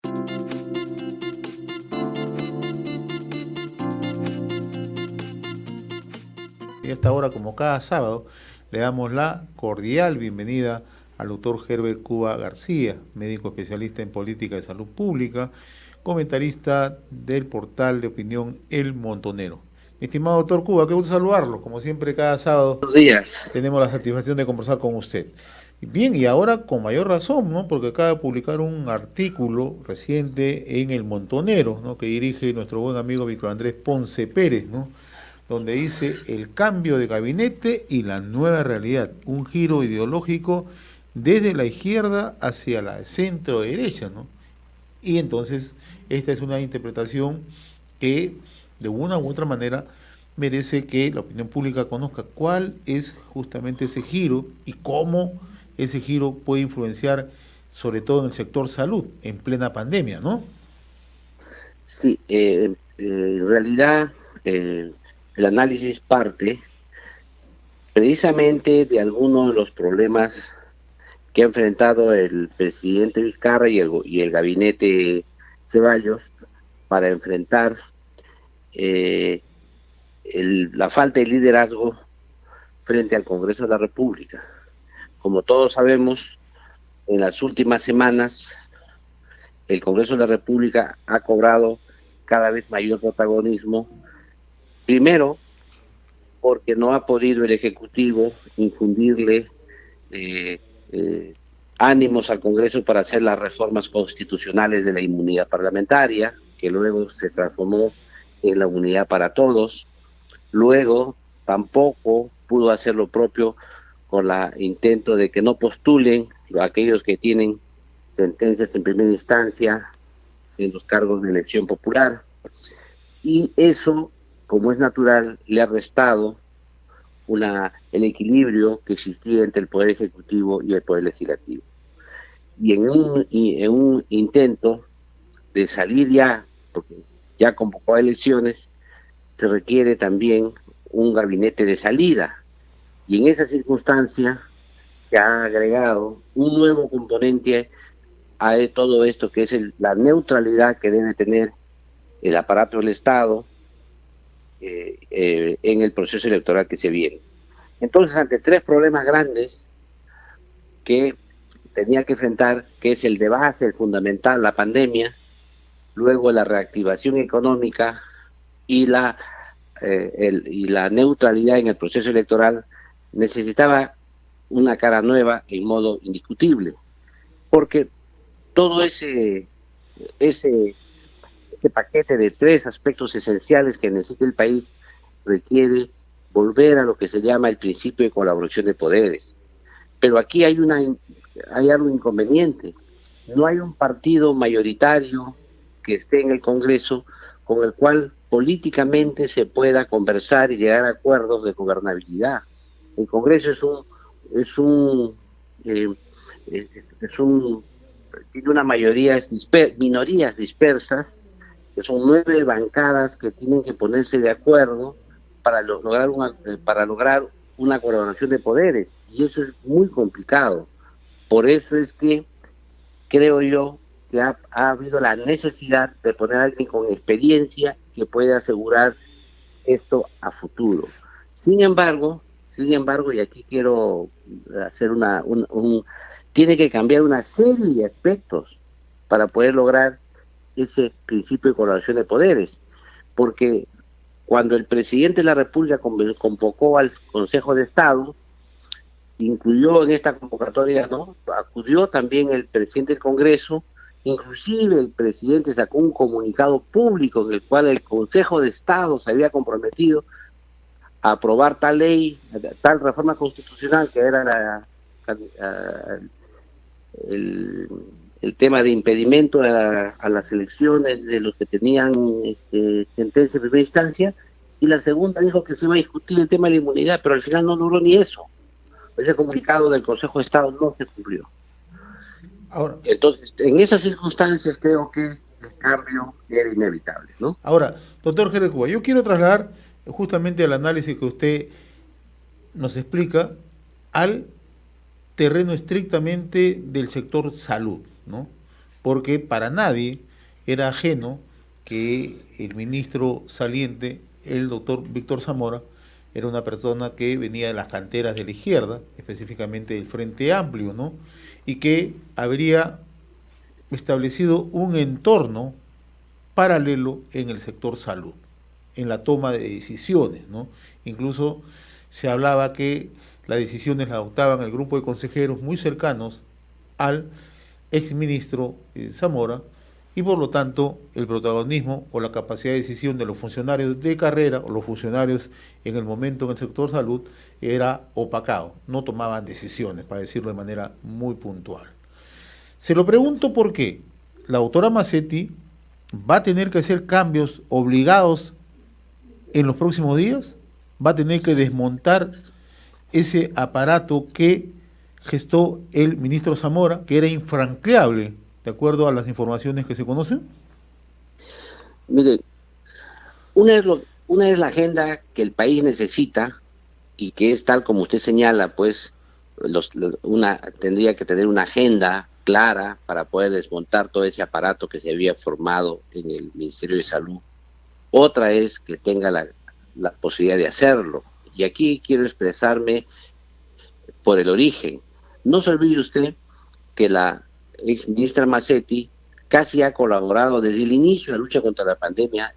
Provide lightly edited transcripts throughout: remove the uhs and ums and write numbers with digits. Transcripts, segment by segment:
Y hasta ahora, como cada sábado, le damos la cordial bienvenida al doctor Herbert Cuba García, médico especialista en política de salud pública, comentarista del portal de opinión El Montonero. Mi estimado doctor Cuba, qué gusto saludarlo. Como siempre, cada sábado Buenos días. tenemos la satisfacción de conversar con usted. Bien, y ahora con mayor razón, ¿no? Porque acaba de publicar un artículo reciente en El Montonero, ¿no? Que dirige nuestro buen amigo Víctor Andrés Ponce Pérez, ¿no? Donde dice el cambio de gabinete y la nueva realidad, un giro ideológico desde la izquierda hacia la centro derecha, ¿no? Y entonces esta es una interpretación que de una u otra manera merece que la opinión pública conozca cuál es justamente ese giro y cómo ese giro puede influenciar sobre todo en el sector salud en plena pandemia, ¿no? Sí, en realidad el análisis parte precisamente de algunos de los problemas que ha enfrentado el presidente Vizcarra y el gabinete Ceballos para enfrentar la falta de liderazgo frente al Congreso de la República. Como todos sabemos, en las últimas semanas el Congreso de la República ha cobrado cada vez mayor protagonismo, primero porque no ha podido el Ejecutivo infundirle ánimos al Congreso para hacer las reformas constitucionales de la inmunidad parlamentaria, que luego se transformó en la inmunidad para todos. Luego tampoco pudo hacer lo propio con el intento de que no postulen aquellos que tienen sentencias en primera instancia en los cargos de elección popular, y eso, como es natural, le ha restado el equilibrio que existía entre el Poder Ejecutivo y el Poder Legislativo. Y en un intento de salir ya, porque ya convocó a elecciones, se requiere también un gabinete de salida, y en esa circunstancia se ha agregado un nuevo componente a todo esto, que es la neutralidad que debe tener el aparato del Estado en el proceso electoral que se viene. Entonces, ante tres problemas grandes que tenía que enfrentar, que es el de base, el fundamental, la pandemia, luego la reactivación económica y la neutralidad en el proceso electoral, necesitaba una cara nueva en modo indiscutible, porque todo ese paquete de tres aspectos esenciales que necesita el país requiere volver a lo que se llama el principio de colaboración de poderes. Pero aquí hay algo inconveniente. No hay un partido mayoritario que esté en el Congreso con el cual políticamente se pueda conversar y llegar a acuerdos de gobernabilidad. El Congreso tiene una minorías dispersas, que son 9 bancadas que tienen que ponerse de acuerdo para lograr una colaboración de poderes, y eso es muy complicado. Por eso es que creo yo que ha habido la necesidad de poner a alguien con experiencia que pueda asegurar esto a futuro. Sin embargo, y aquí quiero hacer tiene que cambiar una serie de aspectos para poder lograr ese principio de colaboración de poderes, porque cuando el presidente de la República convocó al Consejo de Estado, incluyó en esta convocatoria, ¿no?, acudió también el presidente del Congreso, inclusive el presidente sacó un comunicado público en el cual el Consejo de Estado se había comprometido a aprobar tal ley, tal reforma constitucional, que era el tema de impedimento a las elecciones de los que tenían sentencia en primera instancia, y la segunda dijo que se iba a discutir el tema de la inmunidad, pero al final no logró ni eso. Ese comunicado del Consejo de Estado no se cumplió. Ahora, entonces, en esas circunstancias creo que el cambio era inevitable, ¿no? Ahora, doctor Jerez Cuba, yo quiero trasladar justamente al análisis que usted nos explica al terreno estrictamente del sector salud, ¿no? porque para nadie era ajeno que el ministro saliente, el doctor Víctor Zamora, era una persona que venía de las canteras de la izquierda, específicamente del Frente Amplio, ¿no? Y que habría establecido un entorno paralelo en el sector salud, en la toma de decisiones, ¿no? Incluso se hablaba que las decisiones las adoptaban el grupo de consejeros muy cercanos al exministro Zamora, y por lo tanto el protagonismo o la capacidad de decisión de los funcionarios de carrera o los funcionarios en el momento en el sector salud era opacado, no tomaban decisiones, para decirlo de manera muy puntual. Se lo pregunto porque la doctora Macetti va a tener que hacer cambios obligados en los próximos días, va a tener que desmontar ese aparato que gestó el ministro Zamora, que era infranqueable, de acuerdo a las informaciones que se conocen. Mire, una es la agenda que el país necesita y que es tal como usted señala, pues tendría que tener una agenda clara para poder desmontar todo ese aparato que se había formado en el Ministerio de Salud. Otra es que tenga la posibilidad de hacerlo. Y aquí quiero expresarme por el origen. No se olvide usted que la ex ministra Macetti casi ha colaborado desde el inicio de la lucha contra la pandemia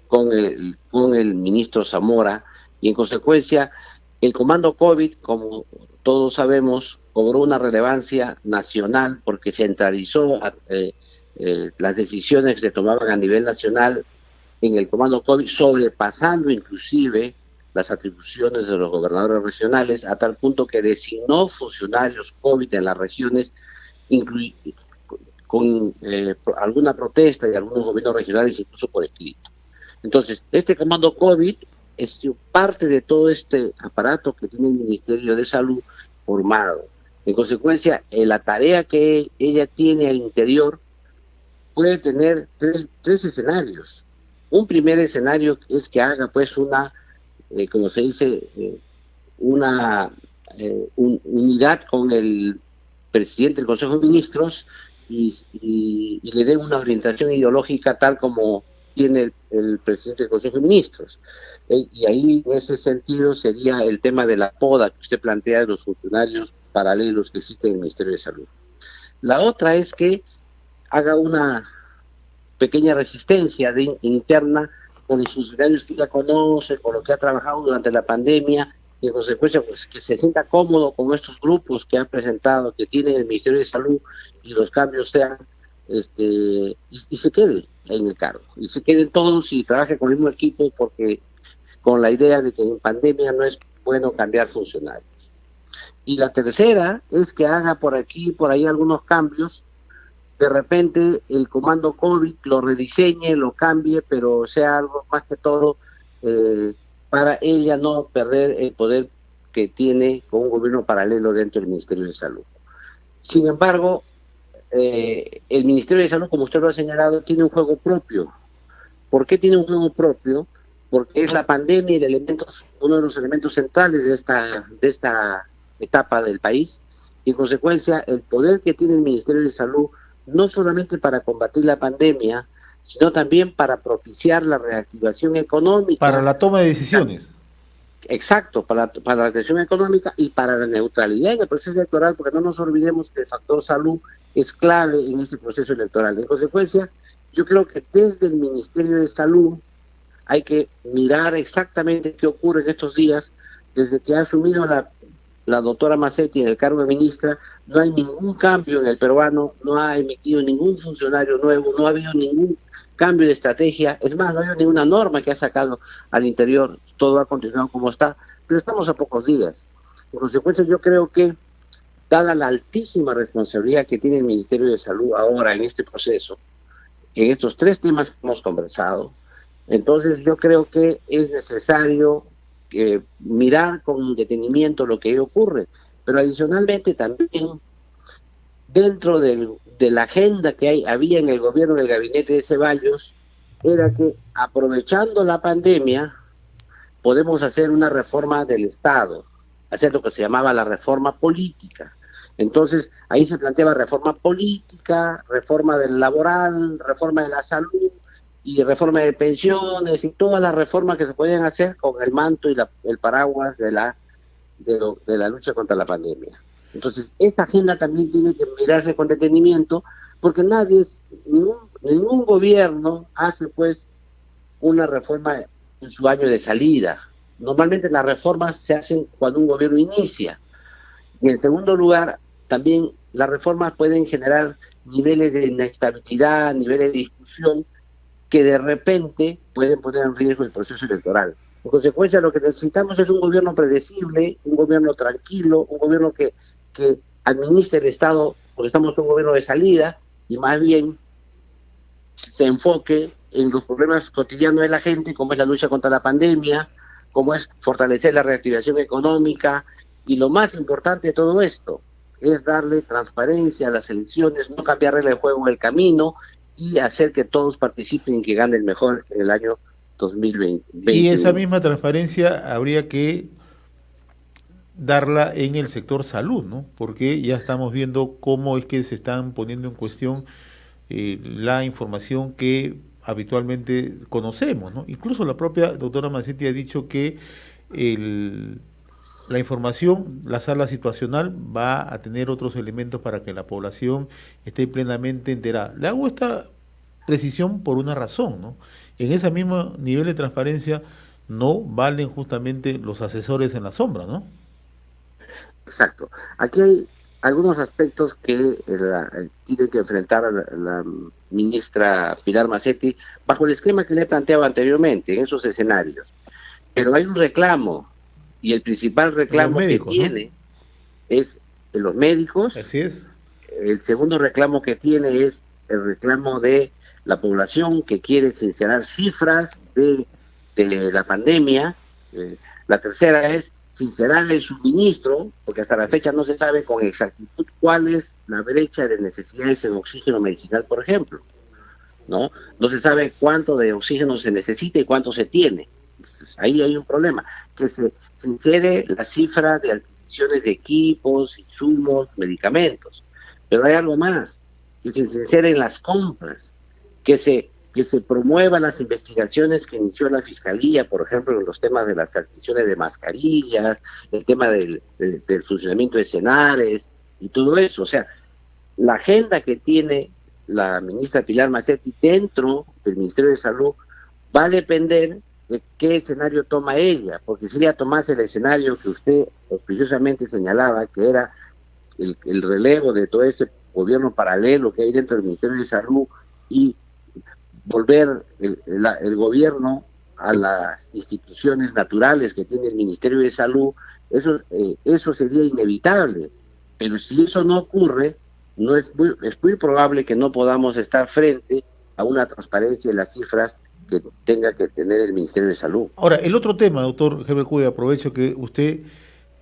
con el ministro Zamora, y en consecuencia el comando COVID, como todos sabemos, cobró una relevancia nacional porque centralizó las decisiones que se tomaban a nivel nacional en el comando COVID, sobrepasando inclusive las atribuciones de los gobernadores regionales, a tal punto que designó funcionarios COVID en las regiones, con alguna protesta de algunos gobiernos regionales, incluso por escrito. Entonces, este comando COVID es parte de todo este aparato que tiene el Ministerio de Salud formado. En consecuencia, la tarea que ella tiene al interior puede tener tres escenarios. Un primer escenario es que haga pues como se dice, una unidad con el presidente del Consejo de Ministros y le den una orientación ideológica tal como tiene el presidente del Consejo de Ministros. Y ahí, en ese sentido, sería el tema de la poda que usted plantea de los funcionarios paralelos que existen en el Ministerio de Salud. La otra es que haga una pequeña resistencia interna con los funcionarios que ya conoce, con lo que ha trabajado durante la pandemia, y en consecuencia pues, que se sienta cómodo con estos grupos que ha presentado, que tiene el Ministerio de Salud, y los cambios sean, y se quede en el cargo, y se queden todos y trabaje con el mismo equipo, porque con la idea de que en pandemia no es bueno cambiar funcionarios. Y la tercera es que haga por aquí y por ahí algunos cambios. De repente el comando COVID lo rediseñe, lo cambie, pero sea algo más que todo para ella no perder el poder que tiene con un gobierno paralelo dentro del Ministerio de Salud. Sin embargo, el Ministerio de Salud, como usted lo ha señalado, tiene un juego propio. ¿Por qué tiene un juego propio? Porque es la pandemia y uno de los elementos centrales de esta etapa del país, y en consecuencia el poder que tiene el Ministerio de Salud no solamente para combatir la pandemia, sino también para propiciar la reactivación económica. Para la toma de decisiones. Exacto, para la reactivación económica y para la neutralidad en el proceso electoral, porque no nos olvidemos que el factor salud es clave en este proceso electoral. En consecuencia, yo creo que desde el Ministerio de Salud hay que mirar exactamente qué ocurre en estos días. Desde que ha asumido la doctora Macetti en el cargo de ministra, no hay ningún cambio en el peruano, no ha emitido ningún funcionario nuevo, no ha habido ningún cambio de estrategia, es más, no ha habido ninguna norma que ha sacado al interior, todo ha continuado como está, pero estamos a pocos días. En consecuencia, yo creo que, dada la altísima responsabilidad que tiene el Ministerio de Salud ahora en este proceso, en estos tres temas que hemos conversado, entonces yo creo que es necesario mirar con detenimiento lo que ocurre, pero adicionalmente también dentro de la agenda que había en el gobierno del gabinete de Ceballos, era que aprovechando la pandemia podemos hacer una reforma del Estado, hacer lo que se llamaba la reforma política. Entonces, ahí se planteaba reforma política, reforma del laboral, reforma de la salud y reforma de pensiones y todas las reformas que se podían hacer con el manto y el paraguas de la lucha contra la pandemia. Entonces, esa agenda también tiene que mirarse con detenimiento, porque ningún gobierno hace pues una reforma en su año de salida. Normalmente las reformas se hacen cuando un gobierno inicia. Y en segundo lugar, también las reformas pueden generar niveles de inestabilidad, niveles de discusión, que de repente pueden poner en riesgo el proceso electoral. En consecuencia, lo que necesitamos es un gobierno predecible, un gobierno tranquilo, un gobierno que administre el Estado, porque estamos en un gobierno de salida, y más bien se enfoque en los problemas cotidianos de la gente, como es la lucha contra la pandemia, como es fortalecer la reactivación económica, y lo más importante de todo esto es darle transparencia a las elecciones, no cambiar reglas de juego en el camino, y hacer que todos participen y que gane el mejor en el año 2020. Y esa misma transparencia habría que darla en el sector salud, ¿no? Porque ya estamos viendo cómo es que se están poniendo en cuestión la información que habitualmente conocemos, ¿no? Incluso la propia doctora Mazzetti ha dicho que la información, la sala situacional, va a tener otros elementos para que la población esté plenamente enterada. Le hago esta precisión por una razón, ¿no? En ese mismo nivel de transparencia no valen justamente los asesores en la sombra, ¿no? Exacto. Aquí hay algunos aspectos que tiene que enfrentar la ministra Pilar Mazzetti bajo el esquema que le he planteado anteriormente en esos escenarios. Pero hay un reclamo, y el principal reclamo médicos, que tiene, ¿no?, es de los médicos. Así es. El segundo reclamo que tiene es el reclamo de la población que quiere sincerar cifras de la pandemia. La tercera es sincerar el suministro, porque hasta la fecha no se sabe con exactitud cuál es la brecha de necesidades en oxígeno medicinal, por ejemplo, ¿no? No se sabe cuánto de oxígeno se necesita y cuánto se tiene. Entonces, ahí hay un problema, que se sincere la cifra de adquisiciones de equipos, insumos, medicamentos. Pero hay algo más, que se sinceren las compras, que se promuevan las investigaciones que inició la Fiscalía, por ejemplo, en los temas de las adquisiciones de mascarillas, el tema del funcionamiento de escenarios y todo eso. O sea, la agenda que tiene la ministra Pilar Mazzetti dentro del Ministerio de Salud va a depender de qué escenario toma ella, porque si ella tomase el escenario que usted auspiciosamente señalaba, que era el relevo de todo ese gobierno paralelo que hay dentro del Ministerio de Salud y volver el gobierno a las instituciones naturales que tiene el Ministerio de Salud, eso sería inevitable. Pero si eso no ocurre, es muy probable que no podamos estar frente a una transparencia en las cifras que tenga que tener el Ministerio de Salud. Ahora, el otro tema, doctor Heber Cuy, aprovecho que usted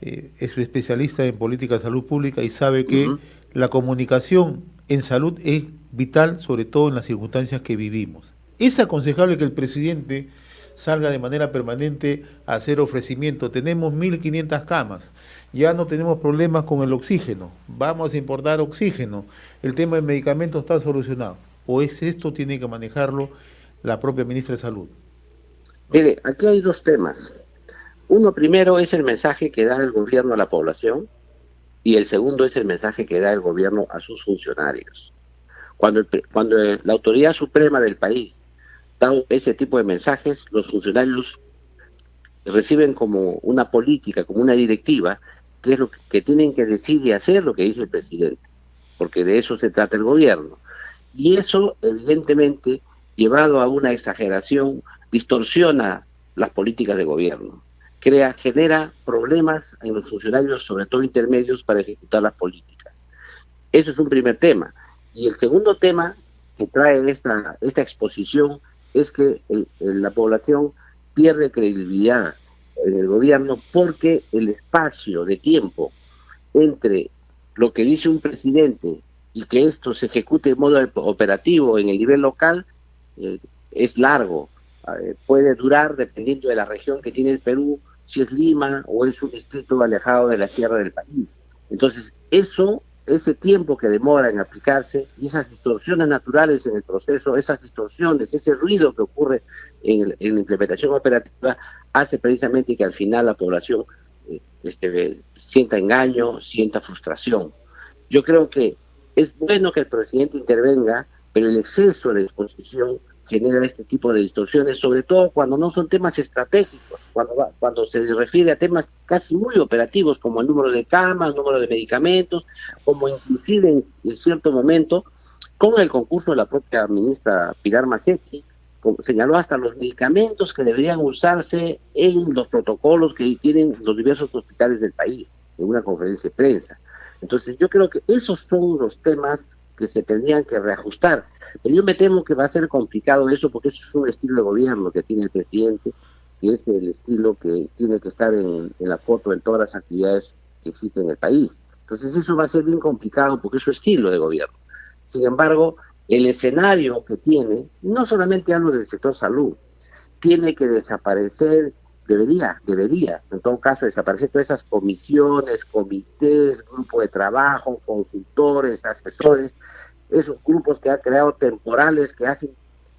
es especialista en política de salud pública y sabe que la comunicación en salud es vital, sobre todo en las circunstancias que vivimos. Es aconsejable que el presidente salga de manera permanente a hacer ofrecimiento. Tenemos 1.500 camas, ya no tenemos problemas con el oxígeno, vamos a importar oxígeno, el tema de medicamentos está solucionado. ¿O es esto tiene que manejarlo la propia ministra de Salud? Mire, aquí hay dos temas. Uno primero es el mensaje que da el gobierno a la población, y el segundo es el mensaje que da el gobierno a sus funcionarios. Cuando la autoridad suprema del país da ese tipo de mensajes, los funcionarios reciben como una política, como una directiva, que es lo que tienen que decir y hacer lo que dice el presidente, porque de eso se trata el gobierno. Y eso, evidentemente, llevado a una exageración, distorsiona las políticas de gobierno. Genera problemas en los funcionarios, sobre todo intermedios, para ejecutar las políticas. Eso es un primer tema. Y el segundo tema que trae esta exposición es que la población pierde credibilidad en el gobierno, porque el espacio de tiempo entre lo que dice un presidente y que esto se ejecute de modo operativo en el nivel local es largo. Puede durar, dependiendo de la región que tiene el Perú, si es Lima o es un distrito alejado de la sierra del país. Entonces, ese tiempo que demora en aplicarse y esas distorsiones naturales en el proceso, esas distorsiones, ese ruido que ocurre en la implementación operativa, hace precisamente que al final la población sienta engaño, sienta frustración. Yo creo que es bueno que el presidente intervenga, pero el exceso de exposición genera este tipo de distorsiones, sobre todo cuando no son temas estratégicos, cuando se refiere a temas casi muy operativos, como el número de camas, el número de medicamentos, como inclusive en cierto momento, con el concurso de la propia ministra Pilar Macetti, señaló hasta los medicamentos que deberían usarse en los protocolos que tienen los diversos hospitales del país, en una conferencia de prensa. Entonces yo creo que esos son los temas que se tendrían que reajustar, pero yo me temo que va a ser complicado eso, porque eso es un estilo de gobierno que tiene el presidente, que es el estilo que tiene que estar en la foto en todas las actividades que existen en el país. Entonces eso va a ser bien complicado porque es su estilo de gobierno. Sin embargo, el escenario que tiene, no solamente hablo del sector salud, tiene que desaparecer, debería, en todo caso, desaparecer todas esas comisiones, comités, grupos de trabajo, consultores, asesores, esos grupos que ha creado temporales que hacen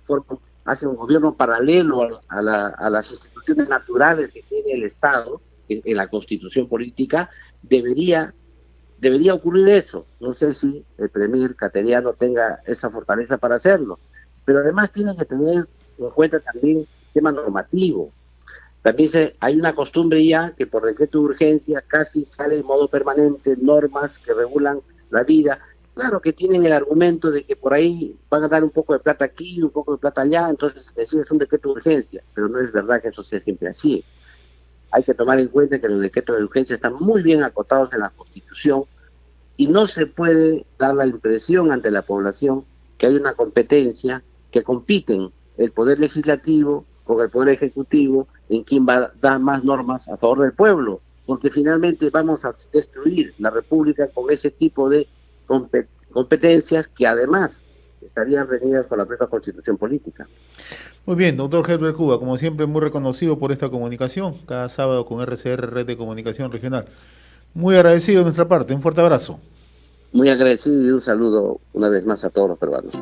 un gobierno paralelo a las instituciones naturales que tiene el Estado en la constitución política. Debería ocurrir eso. No sé si el premier cateriano tenga esa fortaleza para hacerlo, pero además tiene que tener en cuenta también el tema normativo. También hay una costumbre ya que por decreto de urgencia casi sale en modo permanente normas que regulan la vida. Claro que tienen el argumento de que por ahí van a dar un poco de plata aquí, un poco de plata allá, entonces es un decreto de urgencia, pero no es verdad que eso sea siempre así. Hay que tomar en cuenta que los decretos de urgencia están muy bien acotados en la Constitución y no se puede dar la impresión ante la población que hay una competencia, que compiten el Poder Legislativo con el Poder Ejecutivo en quién va a dar más normas a favor del pueblo, porque finalmente vamos a destruir la República con ese tipo de competencias que además estarían reñidas con la propia Constitución política. Muy bien, doctor Herbert Cuba, como siempre muy reconocido por esta comunicación, cada sábado con RCR, Red de Comunicación Regional. Muy agradecido de nuestra parte, un fuerte abrazo. Muy agradecido y un saludo una vez más a todos los peruanos.